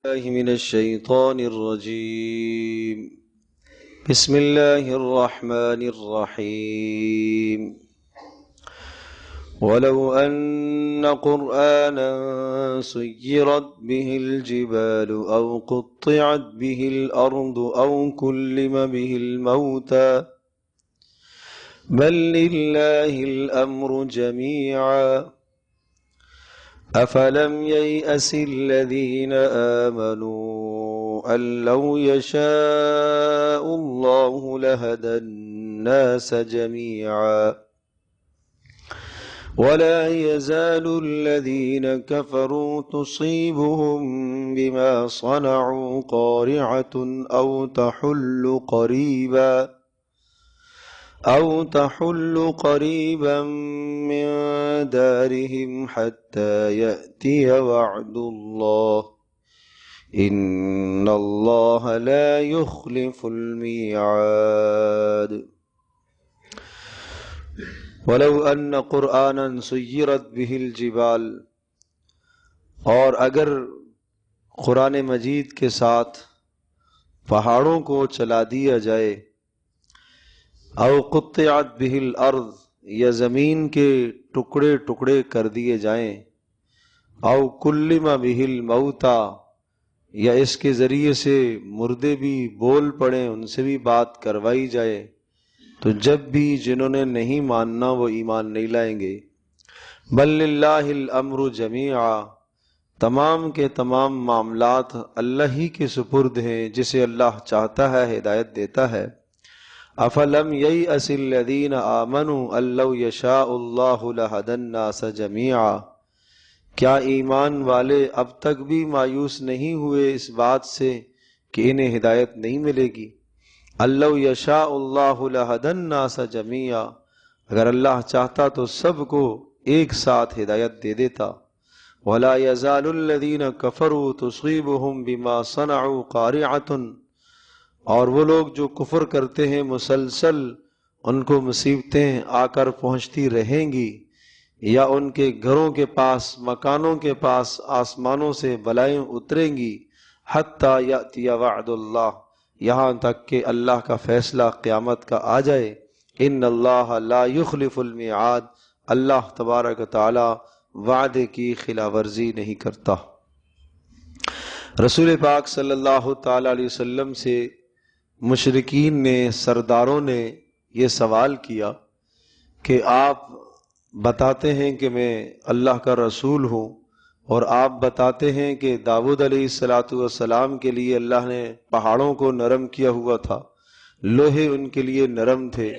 من الشيطان الرجيم بسم الله الرحمن الرحيم ولو أن قرآنا سيرت به الجبال أو قطعت به الأرض أو كلم به الموتى بل لله الأمر جميعا أفلم ييأس الذين آمنوا أن لو يشاء الله لهدى الناس جميعا ولا يزال الذين كفروا تصيبهم بما صنعوا قارعة أو تحل قريبا من دارهم حتى يأتي وعد الله إن الله لا يخلف الميعاد ولو أن قرآنا سيرت به الجبال، اور اگر قرآن مجید کے ساتھ پہاڑوں کو چلا دیا جائے، او قطعت به الارض، یا زمین کے ٹکڑے ٹکڑے کر دیے جائیں، او کلم به الموتى، یا اس کے ذریعے سے مردے بھی بول پڑیں، ان سے بھی بات کروائی جائے، تو جب بھی جنہوں نے نہیں ماننا وہ ایمان نہیں لائیں گے۔ بل للہ الامر جمیعا، تمام کے تمام معاملات اللہ ہی کے سپرد ہیں، جسے اللہ چاہتا ہے ہدایت دیتا ہے۔ افلم ییأس الذین آمنوا ان لو یشاء اللہ لہدی الناس جمیعا، کیا ایمان والے اب تک بھی مایوس نہیں ہوئے اس بات سے کہ انہیں ہدایت نہیں ملے گی؟ ان لو یشاء اللہ لہدی الناس جمیعا، اگر اللہ چاہتا تو سب کو ایک ساتھ ہدایت دے دیتا۔ ولا یزال الذین کفروا تصیبهم بما صنعوا قارعة، اور وہ لوگ جو کفر کرتے ہیں مسلسل ان کو مصیبتیں آ کر پہنچتی رہیں گی، یا ان کے گھروں کے پاس، مکانوں کے پاس آسمانوں سے بلائیں اتریں گی، حتی یأتی وعد اللہ، یہاں تک کہ اللہ کا فیصلہ قیامت کا آ جائے۔ ان اللہ لا یخلف المیعاد، اللہ تبارک و تعالی وعدے کی خلاف ورزی نہیں کرتا۔ رسول پاک صلی اللہ تعالی علیہ وسلم سے مشرکین نے، سرداروں نے یہ سوال کیا کہ آپ بتاتے ہیں کہ میں اللہ کا رسول ہوں، اور آپ بتاتے ہیں کہ داؤد علیہ السلام کے لیے اللہ نے پہاڑوں کو نرم کیا ہوا تھا، لوہے ان کے لیے نرم تھے،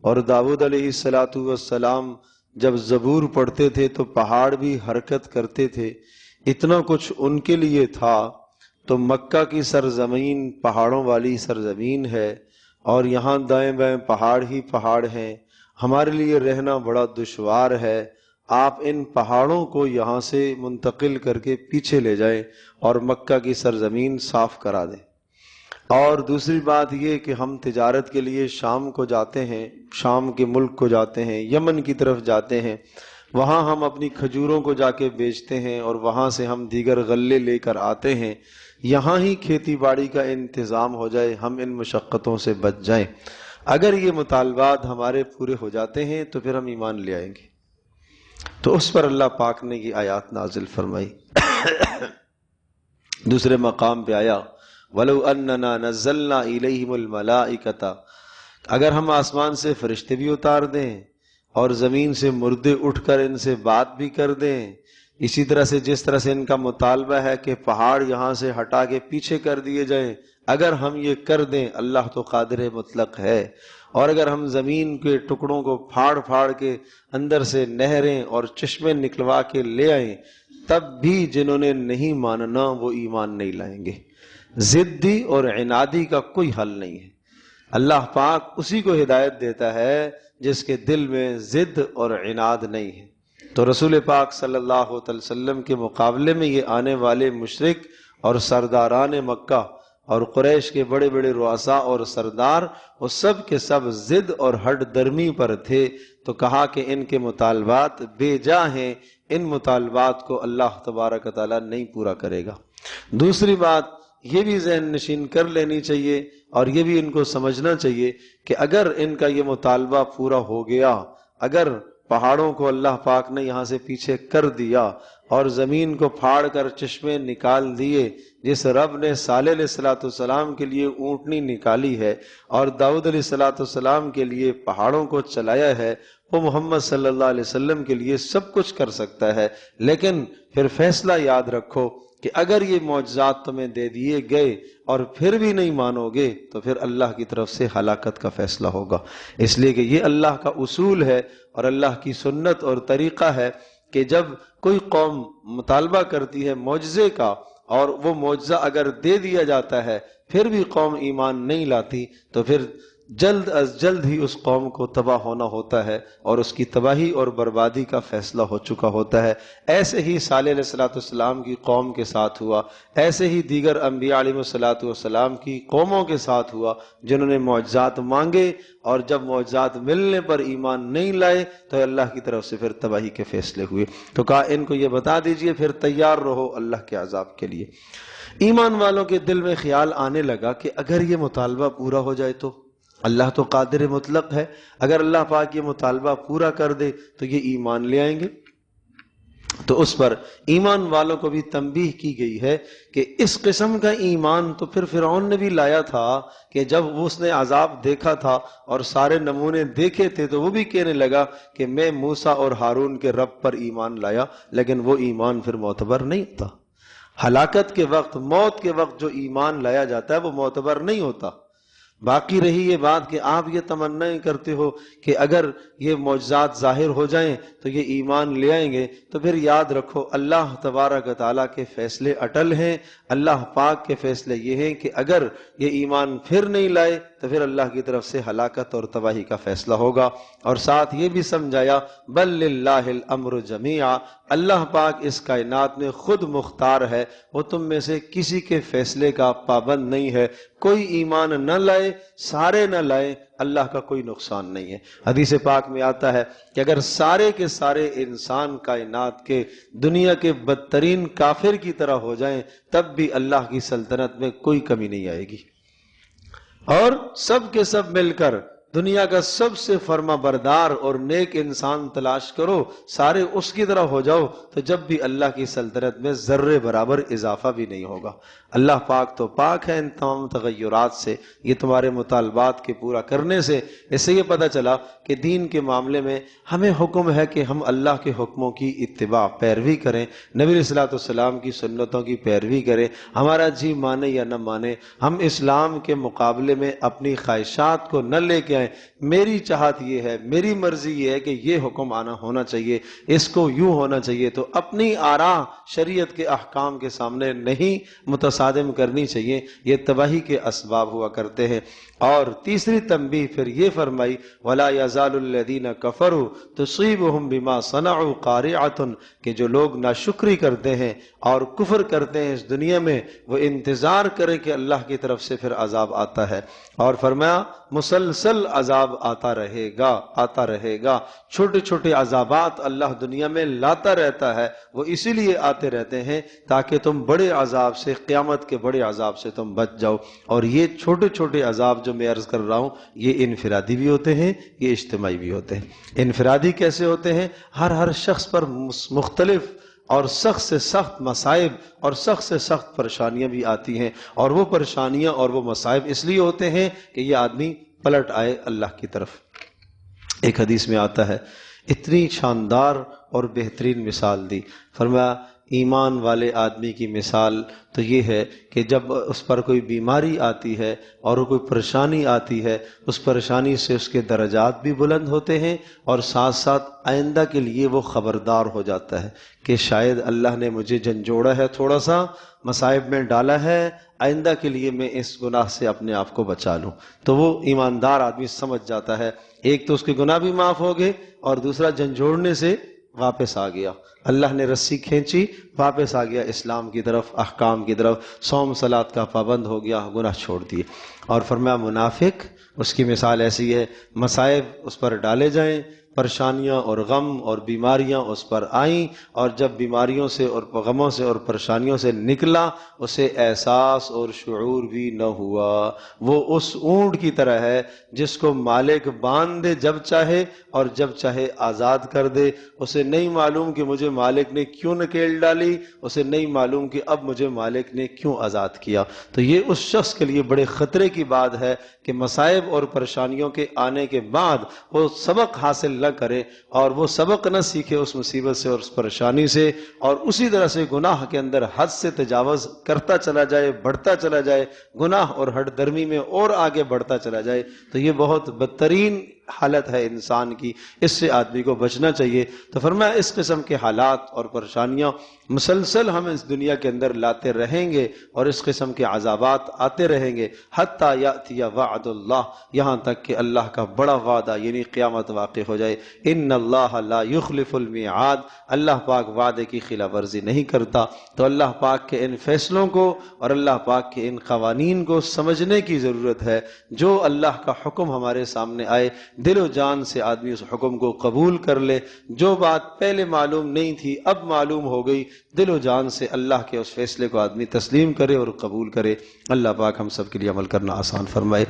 اور داؤد علیہ السلام جب زبور پڑھتے تھے تو پہاڑ بھی حرکت کرتے تھے، اتنا کچھ ان کے لیے تھا۔ تو مکہ کی سرزمین پہاڑوں والی سرزمین ہے، اور یہاں دائیں بائیں پہاڑ ہی پہاڑ ہیں، ہمارے لیے رہنا بڑا دشوار ہے، آپ ان پہاڑوں کو یہاں سے منتقل کر کے پیچھے لے جائیں اور مکہ کی سرزمین صاف کرا دیں۔ اور دوسری بات یہ کہ ہم تجارت کے لیے شام کو جاتے ہیں، شام کے ملک کو جاتے ہیں، یمن کی طرف جاتے ہیں، وہاں ہم اپنی کھجوروں کو جا کے بیچتے ہیں، اور وہاں سے ہم دیگر غلے لے کر آتے ہیں، یہاں ہی کھیتی باڑی کا انتظام ہو جائے، ہم ان مشقتوں سے بچ جائیں۔ اگر یہ مطالبات ہمارے پورے ہو جاتے ہیں تو پھر ہم ایمان لے آئیں گے۔ تو اس پر اللہ پاک نے یہ آیات نازل فرمائی۔ دوسرے مقام پہ آیا وَلَوْ أَنَّنَا نَزَّلْنَا إِلَيْهِمُ الْمَلَائِكَةَ، اگر ہم آسمان سے فرشتے بھی اتار دیں اور زمین سے مردے اٹھ کر ان سے بات بھی کر دیں، اسی طرح سے جس طرح سے ان کا مطالبہ ہے کہ پہاڑ یہاں سے ہٹا کے پیچھے کر دیے جائیں، اگر ہم یہ کر دیں، اللہ تو قادر مطلق ہے، اور اگر ہم زمین کے ٹکڑوں کو پھاڑ پھاڑ کے اندر سے نہریں اور چشمے نکلوا کے لے آئیں، تب بھی جنہوں نے نہیں ماننا وہ ایمان نہیں لائیں گے۔ ضدی اور عنادی کا کوئی حل نہیں ہے، اللہ پاک اسی کو ہدایت دیتا ہے جس کے دل میں ضد اور عناد نہیں ہے۔ تو رسول پاک صلی اللہ علیہ وسلم کے مقابلے میں یہ آنے والے مشرک اور سرداران مکہ اور قریش کے بڑے بڑے رؤساء اور سردار وہ سب کے سب ضد اور ہٹ درمی پر تھے، تو کہا کہ ان کے مطالبات بے جا ہیں، ان مطالبات کو اللہ تبارک و تعالیٰ نہیں پورا کرے گا۔ دوسری بات یہ بھی ذہن نشین کر لینی چاہیے اور یہ بھی ان کو سمجھنا چاہیے کہ اگر ان کا یہ مطالبہ پورا ہو گیا، اگر پہاڑوں کو اللہ پاک نے یہاں سے پیچھے کر دیا اور زمین کو پھاڑ کر چشمے نکال دیے، جس رب نے صالح علیہ السلام کے لیے اونٹنی نکالی ہے اور داؤد علیہ السلام کے لیے پہاڑوں کو چلایا ہے، وہ محمد صلی اللہ علیہ وسلم کے لیے سب کچھ کر سکتا ہے۔ لیکن پھر فیصلہ یاد رکھو کہ اگر یہ معجزات تمہیں دے دیے گئے اور پھر بھی نہیں مانو گے تو پھر اللہ کی طرف سے ہلاکت کا فیصلہ ہوگا۔ اس لیے کہ یہ اللہ کا اصول ہے اور اللہ کی سنت اور طریقہ ہے کہ جب کوئی قوم مطالبہ کرتی ہے معجزے کا اور وہ معجزہ اگر دے دیا جاتا ہے پھر بھی قوم ایمان نہیں لاتی تو پھر جلد از جلد ہی اس قوم کو تباہ ہونا ہوتا ہے اور اس کی تباہی اور بربادی کا فیصلہ ہو چکا ہوتا ہے۔ ایسے ہی صالح علیہ السلام کی قوم کے ساتھ ہوا، ایسے ہی دیگر انبیاء علیہ السلام کی قوموں کے ساتھ ہوا جنہوں نے معجزات مانگے اور جب معجزات ملنے پر ایمان نہیں لائے تو اللہ کی طرف سے پھر تباہی کے فیصلے ہوئے۔ تو کہا ان کو یہ بتا دیجئے پھر تیار رہو اللہ کے عذاب کے لیے۔ ایمان والوں کے دل میں خیال آنے لگا کہ اگر یہ مطالبہ پورا ہو جائے تو اللہ تو قادر مطلق ہے، اگر اللہ پاک یہ مطالبہ پورا کر دے تو یہ ایمان لے آئیں گے۔ تو اس پر ایمان والوں کو بھی تنبیہ کی گئی ہے کہ اس قسم کا ایمان تو پھر فرعون نے بھی لایا تھا کہ جب اس نے عذاب دیکھا تھا اور سارے نمونے دیکھے تھے تو وہ بھی کہنے لگا کہ میں موسیٰ اور ہارون کے رب پر ایمان لایا، لیکن وہ ایمان پھر معتبر نہیں ہوتا۔ ہلاکت کے وقت، موت کے وقت جو ایمان لایا جاتا ہے وہ معتبر نہیں ہوتا۔ باقی رہی یہ بات کہ آپ یہ تمنا کرتے ہو کہ اگر یہ معجزات ظاہر ہو جائیں تو یہ ایمان لے آئیں گے، تو پھر یاد رکھو اللہ تبارک و تعالیٰ کے فیصلے اٹل ہیں۔ اللہ پاک کے فیصلے یہ ہیں کہ اگر یہ ایمان پھر نہیں لائے تو پھر اللہ کی طرف سے ہلاکت اور تباہی کا فیصلہ ہوگا۔ اور ساتھ یہ بھی سمجھایا بل للہ الامر جمیعا، اللہ پاک اس کائنات میں خود مختار ہے، وہ تم میں سے کسی کے فیصلے کا پابند نہیں ہے۔ کوئی ایمان نہ لائے، سارے نہ لائے، اللہ کا کوئی نقصان نہیں ہے۔ حدیث پاک میں آتا ہے کہ اگر سارے کے سارے انسان کائنات کے دنیا کے بدترین کافر کی طرح ہو جائیں تب بھی اللہ کی سلطنت میں کوئی کمی نہیں آئے گی، اور سب کے سب مل کر دنیا کا سب سے فرما بردار اور نیک انسان تلاش کرو، سارے اس کی طرح ہو جاؤ، تو جب بھی اللہ کی سلطنت میں ذرے برابر اضافہ بھی نہیں ہوگا۔ اللہ پاک تو پاک ہے ان تمام تغیرات سے، یہ تمہارے مطالبات کے پورا کرنے سے۔ اس سے یہ پتہ چلا کہ دین کے معاملے میں ہمیں حکم ہے کہ ہم اللہ کے حکموں کی اتباع پیروی کریں، نبی علیہ السلام کی سنتوں کی پیروی کریں، ہمارا جی مانے یا نہ مانے، ہم اسلام کے مقابلے میں اپنی خواہشات کو نہ لے کے آئیں۔ میری چاہت یہ ہے، میری مرضی یہ ہے کہ یہ حکم ہونا چاہیے، اس کو یوں ہونا چاہیے، تو اپنی آراء شریعت کے احکام کے سامنے نہیں متصادم کرنی چاہیے، یہ تباہی کے اسباب ہوا کرتے ہیں۔ اور تیسری تنبیہ پھر یہ فرمائی وَلَا يَزَالُ الَّذِينَ كَفَرُوا تُصِيبُهُمْ بِمَا صَنَعُوا قَارِعَةٌ، کہ جو لوگ ناشکری کرتے ہیں اور کفر کرتے ہیں اس دنیا میں، وہ انتظار کریں کہ اللہ کی طرف سے پھر عذاب آتا ہے۔ اور فرمایا مسلسل عذاب آتا رہے گا، چھوٹے چھوٹے عذابات اللہ دنیا میں لاتا رہتا ہے، وہ اسی لیے آتے رہتے ہیں تاکہ تم بڑے عذاب سے، قیامت کے بڑے عذاب سے تم بچ جاؤ۔ اور یہ چھوٹے چھوٹے عذاب جو میں عرض کر رہا ہوں یہ انفرادی بھی ہوتے ہیں، یہ اجتماعی بھی ہوتے ہیں۔ انفرادی کیسے ہوتے ہیں؟ ہر شخص پر مختلف اور سخت سے سخت مصائب اور سخت سے سخت پریشانیاں بھی آتی ہیں، اور وہ پریشانیاں اور وہ مصائب اس لیے ہوتے ہیں کہ یہ آدمی پلٹ آئے اللہ کی طرف۔ ایک حدیث میں آتا ہے اتنی شاندار اور بہترین مثال دی، فرمایا ایمان والے آدمی کی مثال تو یہ ہے کہ جب اس پر کوئی بیماری آتی ہے اور کوئی پریشانی آتی ہے، اس پریشانی سے اس کے درجات بھی بلند ہوتے ہیں، اور ساتھ ساتھ آئندہ کے لیے وہ خبردار ہو جاتا ہے کہ شاید اللہ نے مجھے جھنجھوڑا ہے، تھوڑا سا مصائب میں ڈالا ہے، آئندہ کے لیے میں اس گناہ سے اپنے آپ کو بچا لوں۔ تو وہ ایماندار آدمی سمجھ جاتا ہے، ایک تو اس کے گناہ بھی معاف ہو گئے اور دوسرا جھنجھوڑنے سے واپس آ گیا، اللہ نے رسی کھینچی، واپس آ گیا اسلام کی طرف، احکام کی طرف، صوم صلات کا پابند ہو گیا، گناہ چھوڑ دیے۔ اور فرمایا منافق، اس کی مثال ایسی ہے، مصائب اس پر ڈالے جائیں، پریشانیاں اور غم اور بیماریاں اس پر آئیں، اور جب بیماریوں سے اور غموں سے اور پریشانیوں سے نکلا، اسے احساس اور شعور بھی نہ ہوا۔ وہ اس اونٹ کی طرح ہے جس کو مالک باندھ دے جب چاہے اور جب چاہے آزاد کر دے، اسے نہیں معلوم کہ مجھے مالک نے کیوں نکیل ڈالی، اسے نہیں معلوم کہ اب مجھے مالک نے کیوں آزاد کیا۔ تو یہ اس شخص کے لیے بڑے خطرے کی بات ہے کہ مصائب اور پریشانیوں کے آنے کے بعد وہ سبق حاصل نہ کرے اور وہ سبق نہ سیکھے اس مصیبت سے اور اس پریشانی سے، اور اسی طرح سے گناہ کے اندر حد سے تجاوز کرتا چلا جائے، بڑھتا چلا جائے، گناہ اور ہٹ درمی میں اور آگے بڑھتا چلا جائے، تو یہ بہت بدترین حالت ہے انسان کی، اس سے آدمی کو بچنا چاہیے۔ تو فرمایا اس قسم کے حالات اور پریشانیاں مسلسل ہم اس دنیا کے اندر لاتے رہیں گے اور اس قسم کے عذابات آتے رہیں گے، حتیٰ یأتی وعد اللہ، یہاں تک کہ اللہ کا بڑا وعدہ یعنی قیامت واقع ہو جائے۔ ان اللہ لا یخلف المیعاد، اللہ پاک وعدے کی خلاف ورزی نہیں کرتا۔ تو اللہ پاک کے ان فیصلوں کو اور اللہ پاک کے ان قوانین کو سمجھنے کی ضرورت ہے۔ جو اللہ کا حکم ہمارے سامنے آئے، دل و جان سے آدمی اس حکم کو قبول کر لے۔ جو بات پہلے معلوم نہیں تھی اب معلوم ہو گئی، دل و جان سے اللہ کے اس فیصلے کو آدمی تسلیم کرے اور قبول کرے۔ اللہ پاک ہم سب کے لیے عمل کرنا آسان فرمائے۔